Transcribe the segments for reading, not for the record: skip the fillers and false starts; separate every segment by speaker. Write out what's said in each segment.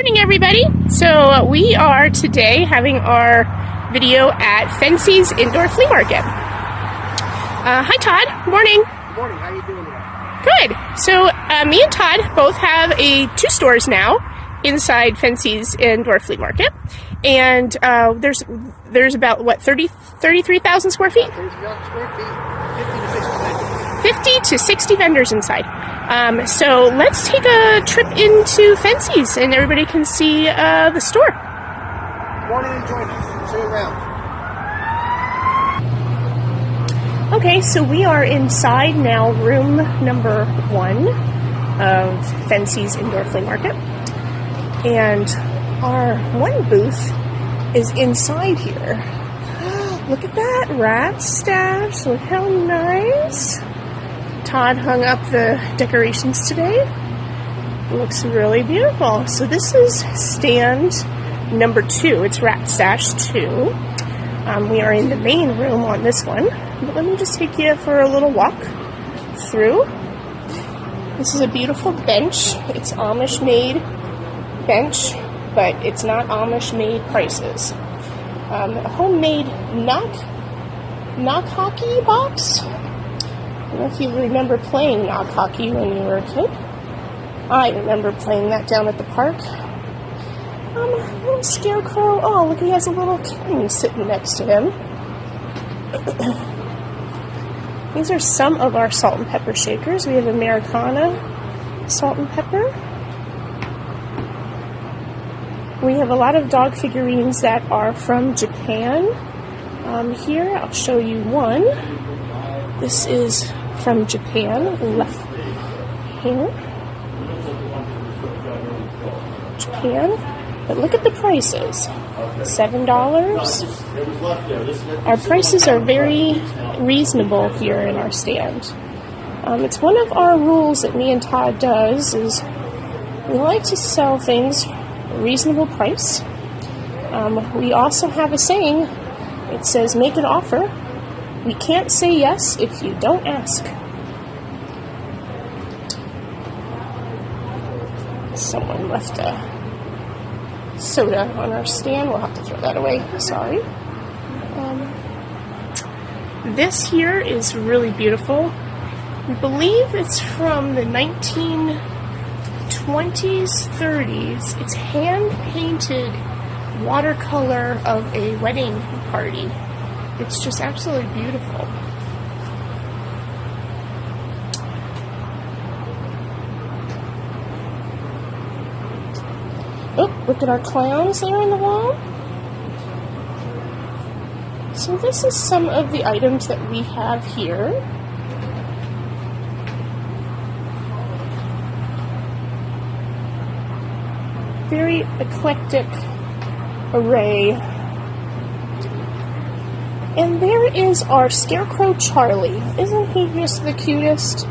Speaker 1: Morning, everybody. So we are today having our video at Fensty's Indoor Flea Market. Hi, Todd. Morning.
Speaker 2: Good morning. How are you doing today?
Speaker 1: Good. So me and Todd both have two stores now inside Fensty's Indoor Flea Market, and there's about what 33,000 square feet.
Speaker 2: 30,000 square feet,
Speaker 1: 50 to 60 vendors inside. So let's take a trip into Fensty's and everybody can see the store.
Speaker 2: Good morning and join us. Show you around.
Speaker 1: Okay, so we are inside now room number 1 of Fensty's Indoor Flea Market. And our one booth is inside here. Look at that, ratsstash. Look how nice. Todd hung up the decorations today. Looks really beautiful. So this is stand number 2. It's ratsstash 2. We are in the main room on this one. But let me just take you for a little walk through. This is a beautiful bench. It's Amish made bench, but it's not Amish made prices. A homemade knock hockey box. I don't know if you remember playing knock hockey when you were a kid. I remember playing that down at the park. Little scarecrow. Oh, look, he has a little king sitting next to him. These are some of our salt and pepper shakers. We have Americana salt and pepper. We have a lot of dog figurines that are from Japan. Here, I'll show you one. This is from Japan, left here. Japan. But look at the prices. $7. Our prices are very reasonable here in our stand. It's one of our rules that me and Todd does is we like to sell things reasonable price. We also have a saying. It says, make an offer. We can't say yes if you don't ask. Someone left a soda on our stand. We'll have to throw that away. Sorry. This here is really beautiful. I believe it's from the 1920s, 30s. It's hand-painted watercolor of a wedding party. It's just absolutely beautiful. Oh, look at our clowns there on the wall. So this is some of the items that we have here. Very eclectic array. And there is our Scarecrow Charlie. Isn't he just the cutest?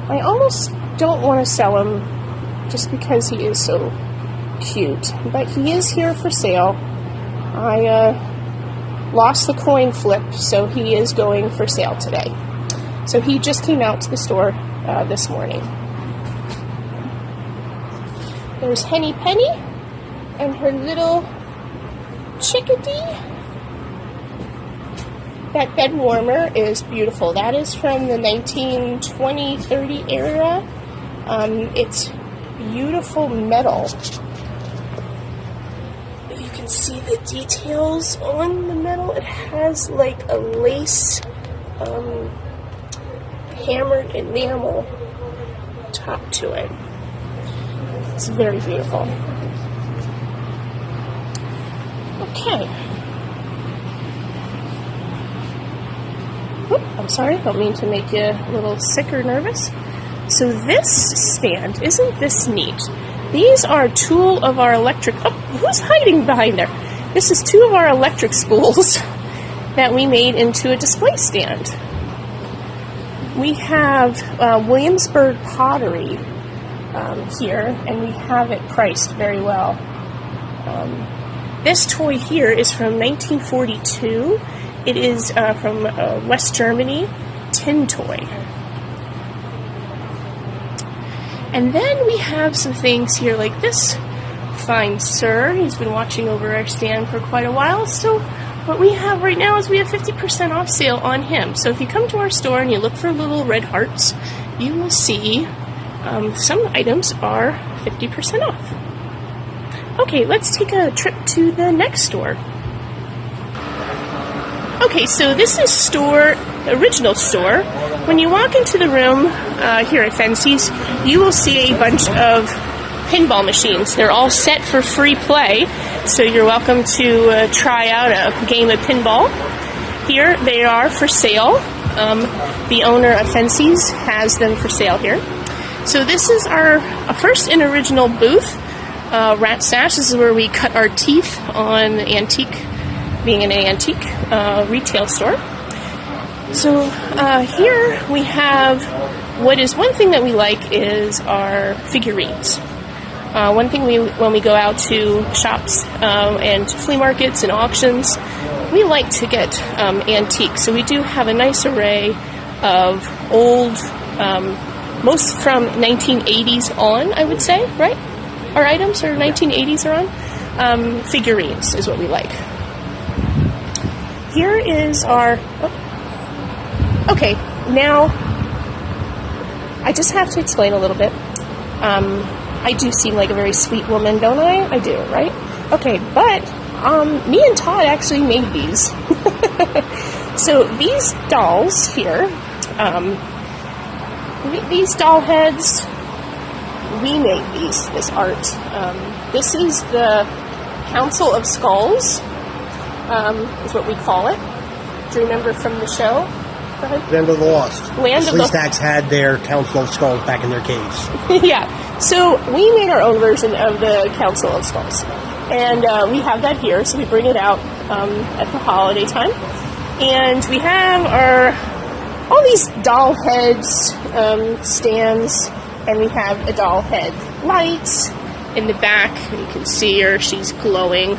Speaker 1: I almost don't want to sell him just because he is so cute. But he is here for sale. I lost the coin flip, so he is going for sale today. So he just came out to the store this morning. There's Henny Penny and her little chickadee. That bed warmer is beautiful. That is from the 1920-30 era. It's beautiful metal. You can see the details on the metal. It has like a lace hammered enamel top to it. It's very beautiful. Okay. I'm sorry, I don't mean to make you a little sick or nervous. So this stand, isn't this neat? These are two of our electric... Oh, who's hiding behind there? This is two of our electric spools that we made into a display stand. We have Williamsburg pottery here, and we have it priced very well. This toy here is from 1942. It is from West Germany, tin toy. And then we have some things here like this fine sir. He's been watching over our stand for quite a while. So what we have right now is we have 50% off sale on him. So if you come to our store and you look for little red hearts, you will see some items are 50% off. Okay, let's take a trip to the next store. Okay, so this is original store. When you walk into the room here at Fensty's, you will see a bunch of pinball machines. They're all set for free play, so you're welcome to try out a game of pinball. Here they are for sale. The owner of Fensty's has them for sale here. So this is our first and original booth, Ratsstash. This is where we cut our teeth on antique, being an antique retail store. So here we have one thing that we like is our figurines. One thing when we go out to shops and flea markets and auctions, we like to get antiques. So we do have a nice array of old, most from 1980s on, I would say, right? Our items are 1980s or on. Figurines is what we like. Here is our... Okay, now I just have to explain a little bit. I do seem like a very sweet woman, don't I? I do, right? Okay, but me and Todd actually made these. So these dolls here, these doll heads, we made this art. This is the Council of Skulls, is what we call it. Do you remember from the show? Go ahead.
Speaker 2: Land of the Lost.
Speaker 1: Land of the
Speaker 2: Stacks had their Council of Skulls back in their caves.
Speaker 1: Yeah. So we made our own version of the Council of Skulls. And we have that here, so we bring it out at the holiday time. And we have all these doll heads stands, and we have a doll head light in the back. You can see her, she's glowing.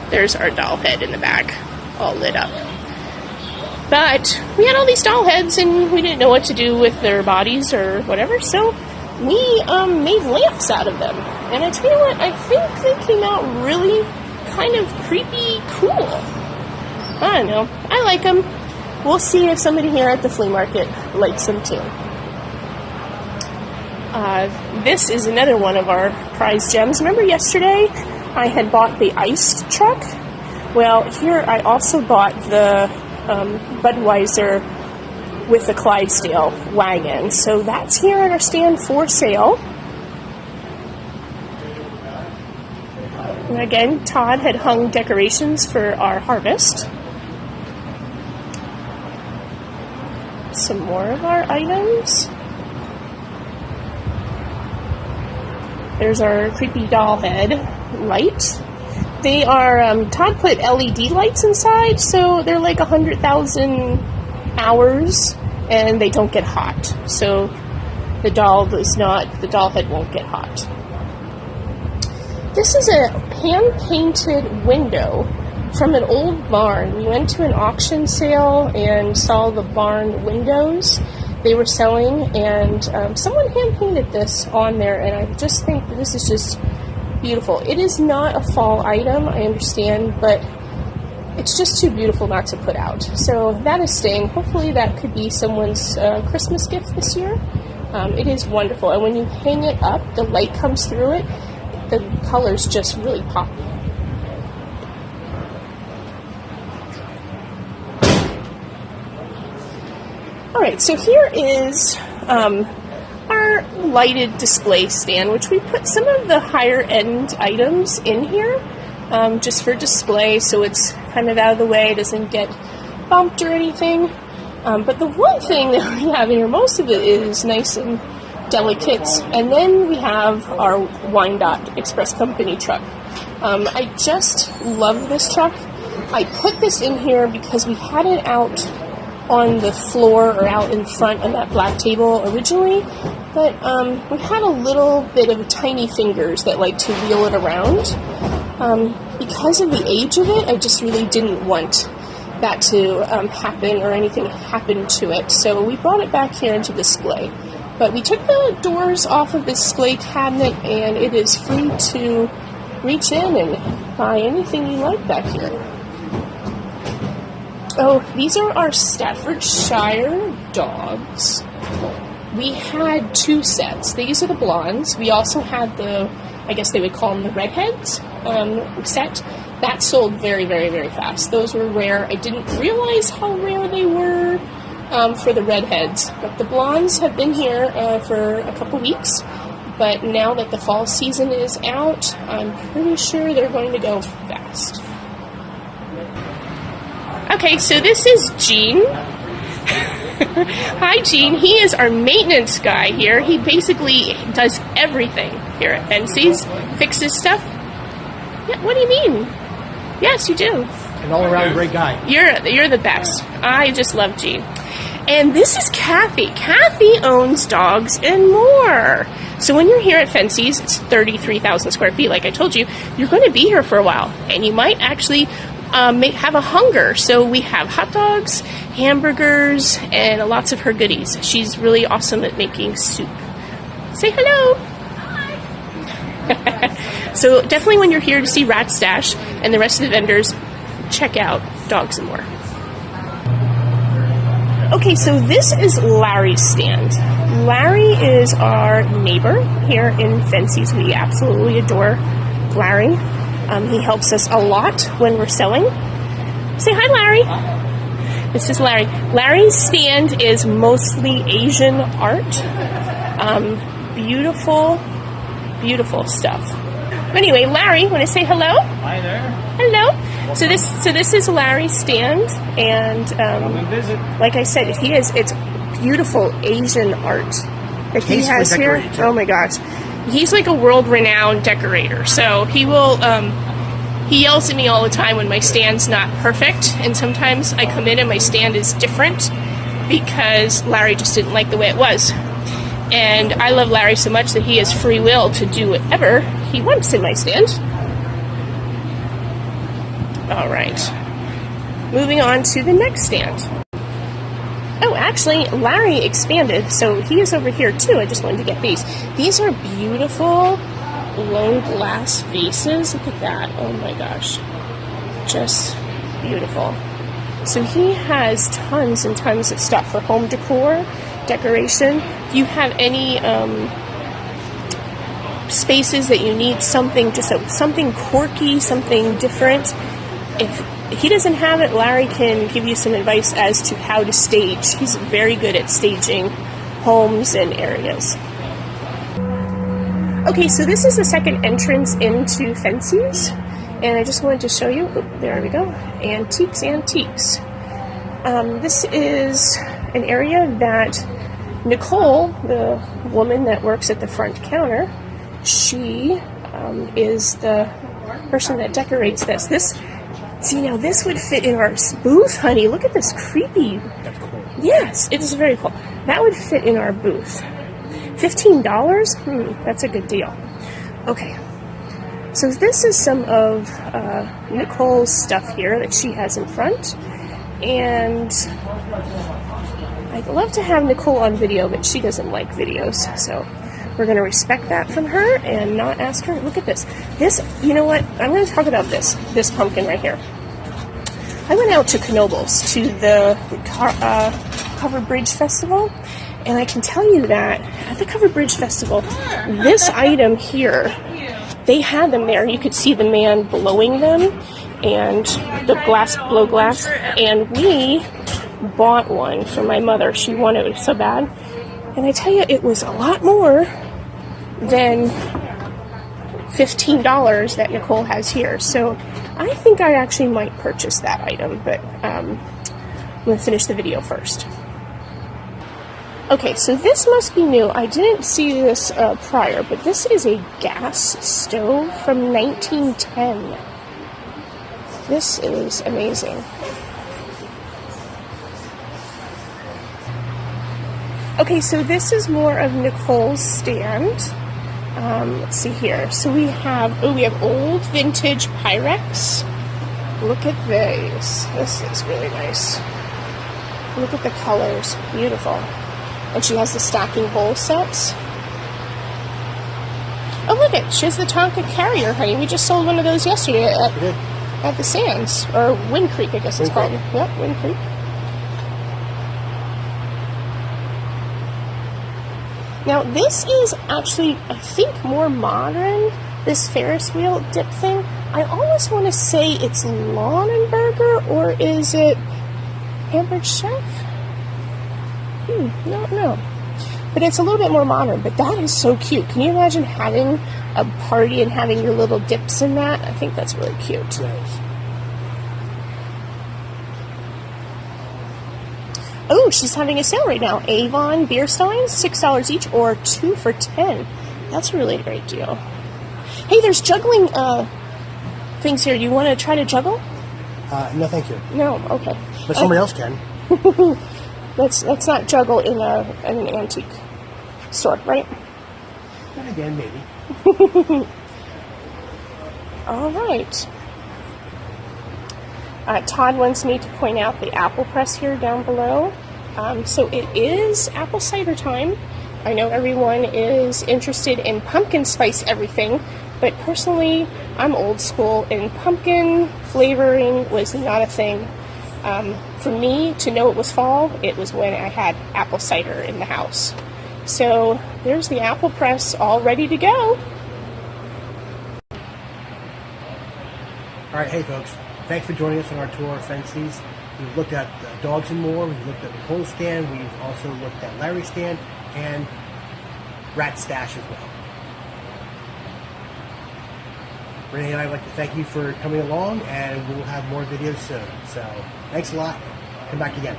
Speaker 1: There's our doll head in the back, all lit up. But we had all these doll heads, and we didn't know what to do with their bodies or whatever, so we made lamps out of them. And I tell you what, I think they came out really kind of creepy cool. I don't know. I like them. We'll see if somebody here at the flea market likes them too. This is another one of our prize gems. Remember yesterday I had bought the iced truck? Well, here I also bought the Budweiser with the Clydesdale wagon. So that's here at our stand for sale. And again, Todd had hung decorations for our harvest. Some more of our items. There's our creepy doll head light. They are, Todd put LED lights inside, so they're like 100,000 hours, and they don't get hot. So the doll head won't get hot. This is a hand-painted window from an old barn. We went to an auction sale and saw the barn windows they were selling, and someone hand-painted this on there, and I just think that this is just beautiful. It is not a fall item, I understand, but it's just too beautiful not to put out. So that is staying. Hopefully that could be someone's Christmas gift this year. It is wonderful, and when you hang it up, the light comes through it, the colors just really pop. Alright, so here is our lighted display stand, which we put some of the higher end items in here just for display, so it's kind of out of the way, doesn't get bumped or anything. But the one thing that we have in here, most of it is nice and delicate, and then we have our Wyandotte Express Company truck. I just love this truck. I put this in here because we had it out on the floor or out in front on that black table originally, but we had a little bit of tiny fingers that like to wheel it around. Because of the age of it, I just really didn't want that to happen or anything happen to it, so we brought it back here into display. But we took the doors off of the display cabinet, and it is free to reach in and buy anything you like back here. Oh, these are our Staffordshire dogs. We had 2 sets. These are the blondes. We also had the, I guess they would call them the redheads set. That sold very, very, very fast. Those were rare. I didn't realize how rare they were for the redheads. But the blondes have been here for a couple weeks. But now that the fall season is out, I'm pretty sure they're going to go fast. Okay, so this is Gene. Hi, Gene. He is our maintenance guy here. He basically does everything here at Fensty's. Fixes stuff. Yeah, what do you mean? Yes, you do.
Speaker 2: An all-around great guy.
Speaker 1: You're the best. I just love Gene. And this is Kathy. Kathy owns dogs and more. So when you're here at Fensty's, it's 33,000 square feet, like I told you, you're going to be here for a while. And you might actually have a hunger. So we have hot dogs, hamburgers, and lots of her goodies. She's really awesome at making soup. Say hello. Hi. So definitely when you're here to see Ratsstash and the rest of the vendors, check out Dogs and More. Okay, so this is Larry's stand. Larry is our neighbor here in Fensty's. We absolutely adore Larry. He helps us a lot when we're selling. Say hi, Larry. Hi. This is Larry. Larry's stand is mostly Asian art. Beautiful, beautiful stuff. Anyway, Larry, want to say hello?
Speaker 3: Hi there.
Speaker 1: Hello. So this is Larry's stand, and
Speaker 3: Come and visit.
Speaker 1: like I said, it's beautiful Asian art that he has here. Oh my gosh, he's like a world-renowned decorator. So he will. He yells at me all the time when my stand's not perfect, and sometimes I come in and my stand is different because Larry just didn't like the way it was. And I love Larry so much that he has free will to do whatever he wants in my stand. All right. Moving on to the next stand. Oh, actually, Larry expanded, so he is over here too. I just wanted to get these. These are beautiful low glass vases. Look at that. Oh my gosh. Just beautiful. So he has tons and tons of stuff for home decor, decoration. If you have any spaces that you need something, just something quirky, something different, if he doesn't have it, Larry can give you some advice as to how to stage. He's very good at staging homes and areas. Okay, so this is the second entrance into Fensty's, and I just wanted to show you, there we go, Antiques. This is an area that Nicole, the woman that works at the front counter, she is the person that decorates this. See, now this would fit in our booth, honey. Look at this creepy.
Speaker 2: That's cool.
Speaker 1: Yes, it is very cool. That would fit in our booth. $15? That's a good deal. Okay. So this is some of Nicole's stuff here that she has in front. And I'd love to have Nicole on video, but she doesn't like videos. So we're going to respect that from her and not ask her. Look at this. This, you know what? I'm going to talk about this pumpkin right here. I went out to Knoebels to the Covered Bridge Festival, and I can tell you that at the Covered Bridge Festival, this item here, they had them there. You could see the man blowing them, and the blow glass, and we bought one for my mother. She wanted it so bad, and I tell you, it was a lot more than $15 that Nicole has here. So I think I actually might purchase that item, but I'm going to finish the video first. Okay, so this must be new. I didn't see this prior, but this is a gas stove from 1910. This is amazing. Okay, so this is more of Nicole's stand. Let's see here. So we have old vintage Pyrex. Look at these. This is really nice. Look at the colors. Beautiful. And she has the stacking bowl sets. Oh, look it. She has the Tonka Carrier, honey. We just sold one of those yesterday at the Sands. Or Wind Creek, I guess it's called. Yep, Wind Creek. Now, this is actually, I think, more modern, this Ferris wheel dip thing. I almost want to say it's Lonenberger, or is it Hamburg Chef? No. But it's a little bit more modern, but that is so cute. Can you imagine having a party and having your little dips in that? I think that's really cute.
Speaker 2: Nice.
Speaker 1: Oh, she's having a sale right now. Avon beer steins, $6 each, or 2 for $10. That's really a great deal. Hey, there's juggling things here. You want to try to juggle?
Speaker 2: No, thank you.
Speaker 1: No, okay.
Speaker 2: But somebody else can.
Speaker 1: Let's not juggle in an antique store, right?
Speaker 2: And again, maybe.
Speaker 1: All right. Todd wants me to point out the apple press here down below. So it is apple cider time. I know everyone is interested in pumpkin spice everything, but personally, I'm old school, and pumpkin flavoring was not a thing. For me, to know it was fall, it was when I had apple cider in the house. So there's the apple press all ready to go.
Speaker 2: All right, hey folks. Thanks for joining us on our tour of Fensty's. We've looked at Dogs and More, we've looked at Nicole's stand, we've also looked at Larry's stand, and Ratsstash as well. Renee and I would like to thank you for coming along, and we'll have more videos soon. So, thanks a lot. Come back again.